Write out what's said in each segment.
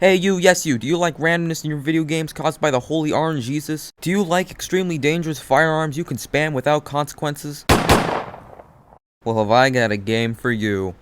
Hey you, yes you, do you like randomness in your video games caused by the holy orange Jesus? Do you like extremely dangerous firearms you can spam without consequences? Well, have I got a game for you.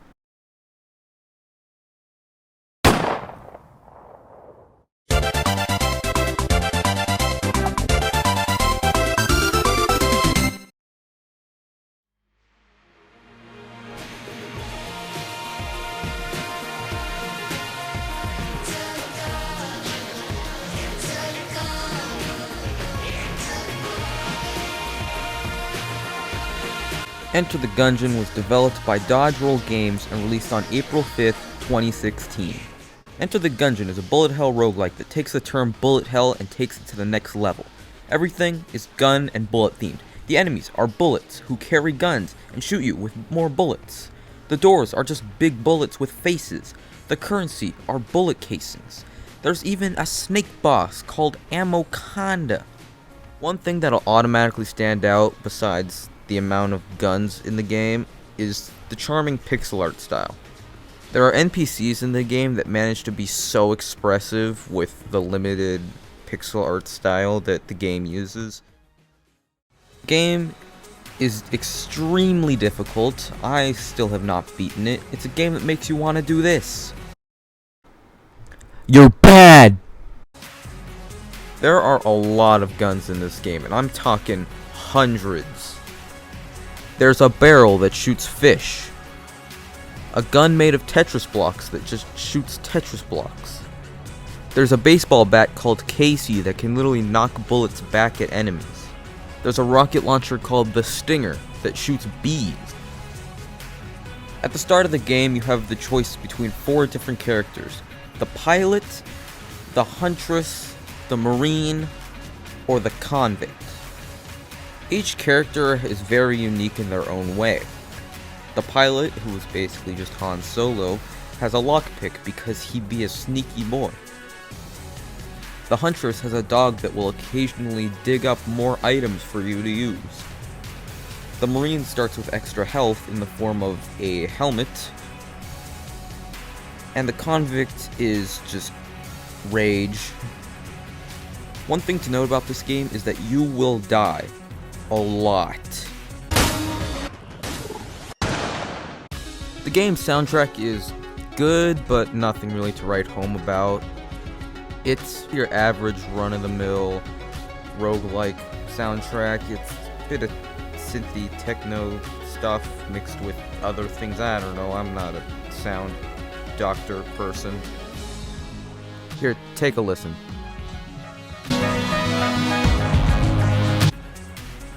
Enter the Gungeon was developed by Dodge Roll Games and released on April 5th, 2016. Enter the Gungeon is a bullet hell roguelike that takes the term bullet hell and takes it to the next level. Everything is gun and bullet themed. The enemies are bullets who carry guns and shoot you with more bullets. The doors are just big bullets with faces. The currency are bullet casings. There's even a snake boss called Amoconda. One thing that'll automatically stand out besides the amount of guns in the game is the charming pixel art style. There are NPCs in the game that manage to be so expressive with the limited pixel art style that the game uses. The game is extremely difficult. I still have not beaten it. It's a game that makes you want to do this. You're bad! There are a lot of guns in this game, and I'm talking hundreds. There's a barrel that shoots fish. A gun made of Tetris blocks that just shoots Tetris blocks. There's a baseball bat called Casey that can literally knock bullets back at enemies. There's a rocket launcher called the Stinger that shoots bees. At the start of the game, you have the choice between 4 different characters: the pilot, the huntress, the marine, or the convict. Each character is very unique in their own way. The pilot, who is basically just Han Solo, has a lockpick because he be a sneaky boy. The huntress has a dog that will occasionally dig up more items for you to use. The marine starts with extra health in the form of a helmet. And the convict is just rage. One thing to note about this game is that you will die a lot. The game's soundtrack is good, but nothing really to write home about. It's your average run-of-the-mill roguelike soundtrack. It's a bit of synthy techno stuff mixed with other things. I don't know, I'm not a sound doctor person. Here, take a listen.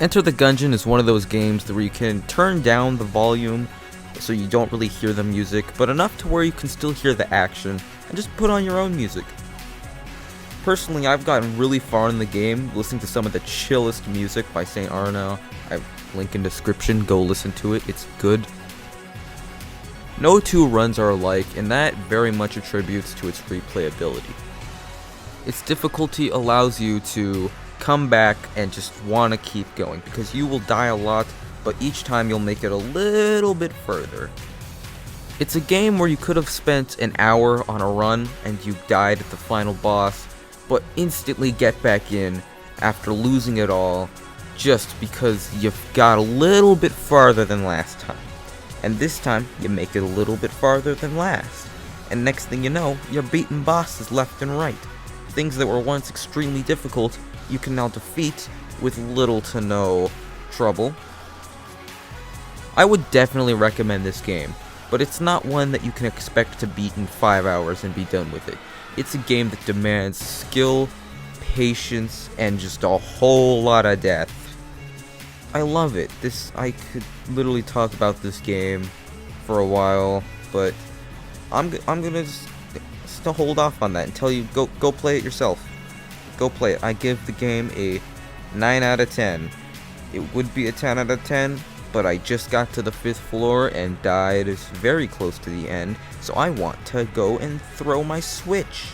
Enter the Gungeon is one of those games where you can turn down the volume so you don't really hear the music, but enough to where you can still hear the action, and just put on your own music. Personally, I've gotten really far in the game listening to some of the chillest music by St. Arnaud. I link in description, go listen to it, it's good. No two runs are alike, and that very much attributes to its replayability. Its difficulty allows you to come back and just want to keep going, because you will die a lot, but each time you'll make it a little bit further. It's a game where you could have spent an hour on a run and you died at the final boss, but instantly get back in after losing it all just because you've got a little bit farther than last time. And this time, you make it a little bit farther than last. And next thing you know, you're beating bosses left and right. Things that were once extremely difficult, you can now defeat with little to no trouble. I would definitely recommend this game, but it's not one that you can expect to beat in 5 hours and be done with it. It's a game that demands skill, patience, and just a whole lot of death. I love it. I could literally talk about this game for a while, but I'm gonna just hold off on that and tell you go play it yourself. Go play it. I give the game a 9 out of 10. It would be a 10 out of 10, but I just got to the 5th floor and died very close to the end, so I want to go and throw my Switch.